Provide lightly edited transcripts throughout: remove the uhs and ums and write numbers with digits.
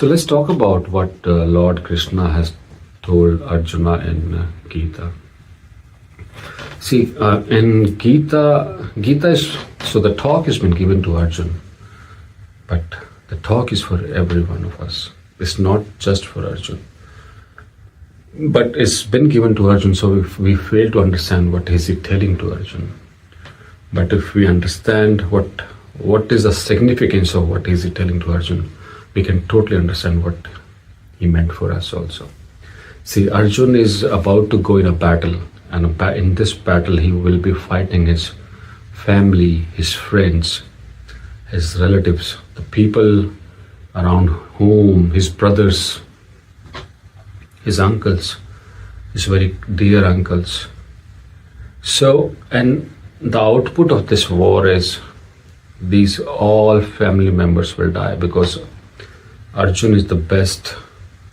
So let's talk about what Lord Krishna has told Arjuna in Gita. See, in Gita is, so the talk has been given to Arjuna, but the talk is for every one of us. It's not just for Arjuna. But it's been given to Arjuna, so if we fail to understand what is he telling to Arjuna. But if we understand what is the significance of what is he telling to Arjuna, we can totally understand what he meant for us also. See, Arjuna is about to go in a battle, and in this battle he will be fighting his family, his friends, his relatives, the people around whom, his brothers, his uncles, his very dear uncles. So, and the output of this war is these all family members will die, because Arjuna is the best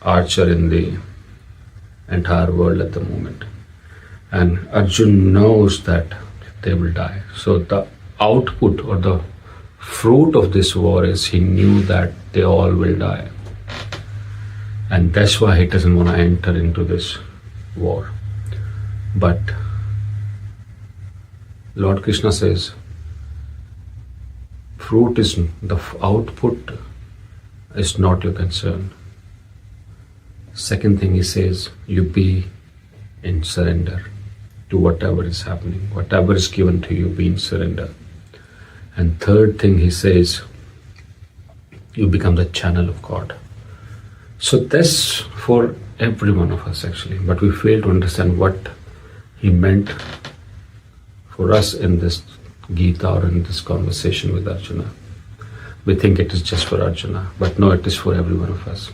archer in the entire world at the moment. And Arjuna knows that they will die. So the output or the fruit of this war is he knew that they all will die. And that's why he doesn't want to enter into this war. But Lord Krishna says, fruit is, the output is not your concern. Second thing he says, you be in surrender to whatever is happening. Whatever is given to you, be in surrender. And third thing he says, you become the channel of God. So that's for every one of us actually, but we fail to understand what he meant for us in this Gita or in this conversation with Arjuna. We think it is just for Arjuna, but no, it is for every one of us.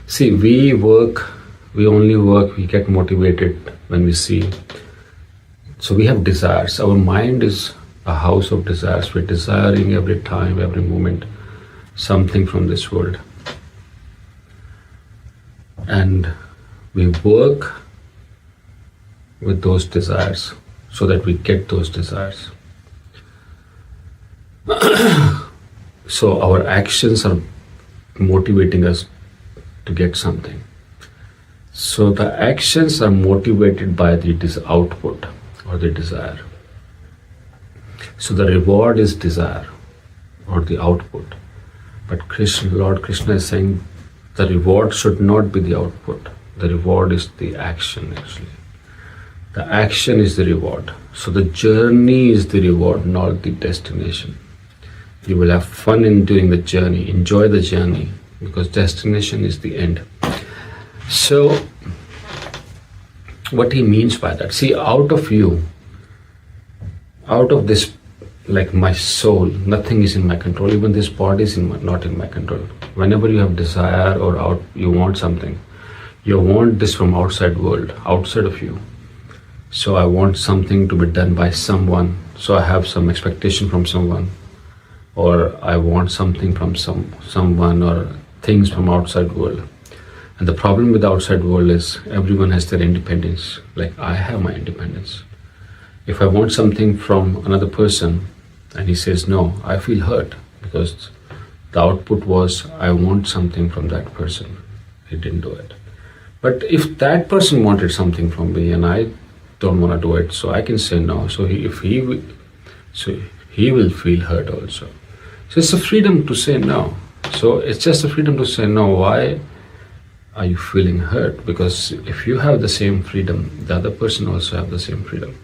See, we only work, we get motivated when we see. So we have desires. Our mind is a house of desires. We're desiring every time, every moment, something from this world. And we work with those desires so that we get those desires. So our actions are motivating us to get something. So the actions are motivated by the output or the desire. So the reward is desire or the output. But Lord Krishna is saying the reward should not be the output. The reward is the action actually. The action is the reward. So the journey is the reward, not the destination. You will have fun in doing the journey, enjoy the journey, because destination is the end. So what he means by that, see, out of you, out of this, like my soul, nothing is in my control. Even this body is not in my control. Whenever you have desire or you want something, you want this from outside world, outside of you. So I want something to be done by someone. So I have some expectation from someone, or I want something from someone or things from outside world. And the problem with the outside world is everyone has their independence. Like I have my independence. If I want something from another person and he says no, I feel hurt, because the output was I want something from that person. He didn't do it. But if that person wanted something from me and I don't want to do it, so I can say no. So he will feel hurt also. So it's a freedom to say no. So it's just a freedom to say no. Why are you feeling hurt? Because if you have the same freedom, the other person also have the same freedom.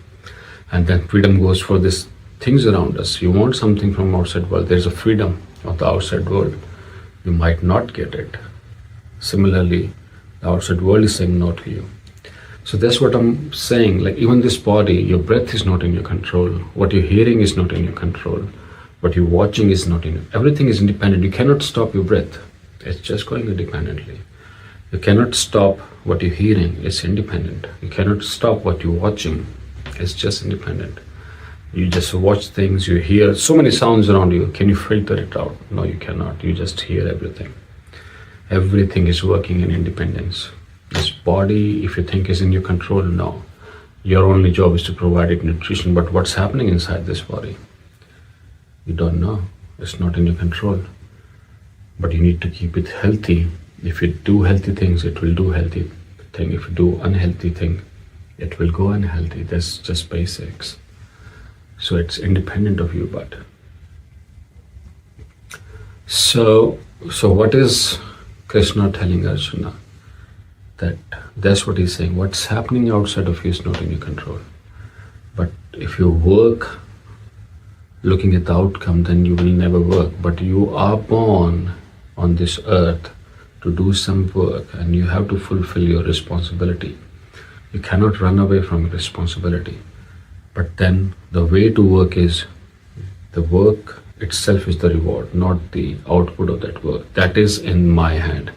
And that freedom goes for these things around us. You want something from outside world, there's a freedom of the outside world. You might not get it. Similarly, the outside world is saying no to you. So that's what I'm saying. Like even this body, your breath is not in your control. What you're hearing is not in your control. What you're watching is not in. Everything is independent. You cannot stop your breath. It's just going independently. You cannot stop what you're hearing. It's independent. You cannot stop what you're watching. It's just independent. You just watch things, you hear so many sounds around you. Can you filter it out? No, you cannot. You just hear everything. Everything is working in independence. This body, if you think is in your control, no. Your only job is to provide it nutrition. But what's happening inside this body? You don't know. It's not in your control. But you need to keep it healthy If you do healthy things, it will do healthy thing. If you do unhealthy thing, it will go unhealthy. That's just basics. So it's independent of you. But so what is Krishna telling Arjuna? That's what he's saying. What's happening outside of you is not in your control. But if you work looking at the outcome, then you will never work. But you are born on this earth to do some work, and you have to fulfill your responsibility. You cannot run away from responsibility. But then the way to work is, the work itself is the reward, not the output of that work. That is in my hand.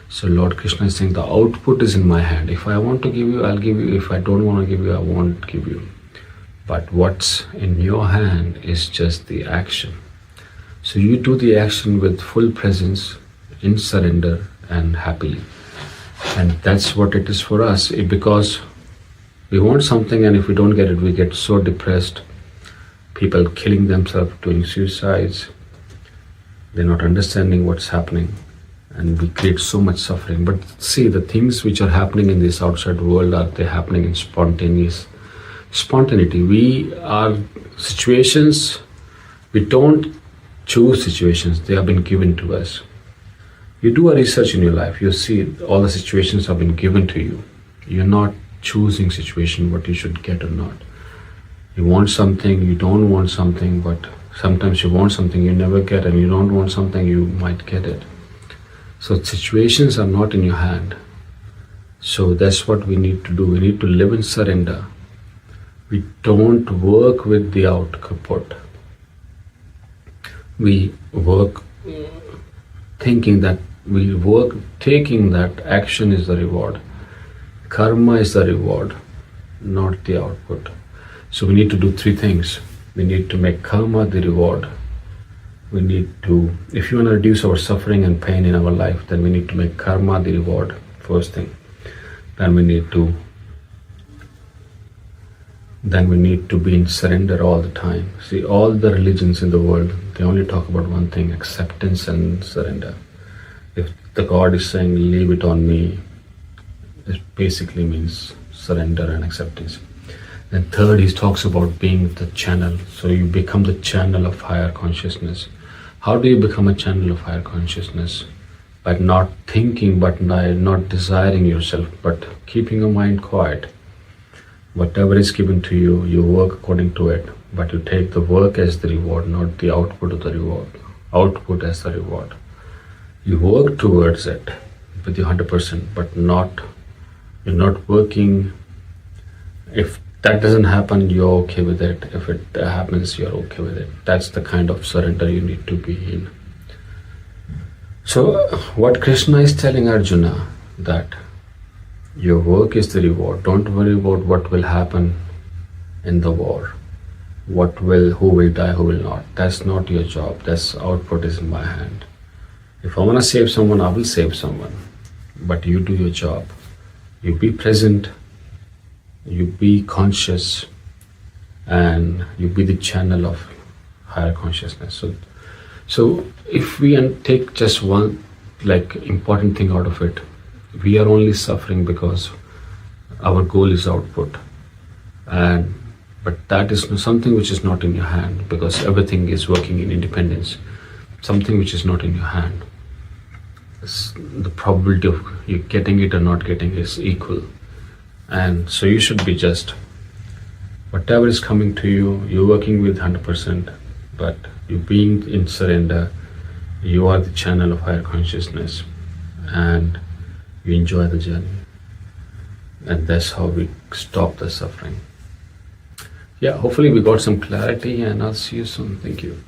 So Lord Krishna is saying the output is in my hand. If I want to give you, I'll give you. If I don't want to give you, I won't give you. But what's in your hand is just the action. So you do the action with full presence, in surrender and happily. And that's what it is for us. Because we want something, and if we don't get it, we get so depressed. People killing themselves, doing suicides. They're not understanding what's happening. And we create so much suffering. But see, the things which are happening in this outside world, are they happening in spontaneity. We are situations, we don't choose situations, they have been given to us. You do a research in your life, you see all the situations have been given to you. You're not choosing situation, what you should get or not. You want something, you don't want something, but sometimes you want something you never get, and you don't want something you might get it. So situations are not in your hand. So that's what we need to do. We need to live in surrender. We don't work with the output. We work taking that action is the reward. Karma is the reward, not the output. So we need to do three things. We need to make karma the reward. We need to, if you want to reduce our suffering and pain in our life, then we need to make karma the reward, first thing. Then we need to be in surrender all the time. See, all the religions in the world, they only talk about one thing, acceptance and surrender. If the God is saying, leave it on me, it basically means surrender and acceptance. Then third, he talks about being the channel. So you become the channel of higher consciousness. How do you become a channel of higher consciousness? By not thinking, but not desiring yourself, but keeping your mind quiet. Whatever is given to you, you work according to it, but you take the work as the reward, not the output of the reward. Output as the reward. You work towards it with your 100%, but you're not working. If that doesn't happen, you're okay with it. If it happens, you're okay with it. That's the kind of surrender you need to be in. So what Krishna is telling Arjuna, that your work is the reward. Don't worry about what will happen in the war. Who will die, who will not. That's not your job. That's output is in my hand. If I want to save someone, I will save someone. But you do your job. You be present, you be conscious, and you be the channel of higher consciousness. So if we take just one important thing out of it, we are only suffering because our goal is output. But that is something which is not in your hand, because everything is working in independence. Something which is not in your hand, the probability of you getting it or not getting is equal. And so you should be just, whatever is coming to you, you're working with 100%, but you being in surrender, you are the channel of higher consciousness, and you enjoy the journey. And that's how we stop the suffering. Yeah, hopefully we got some clarity, and I'll see you soon. Thank you.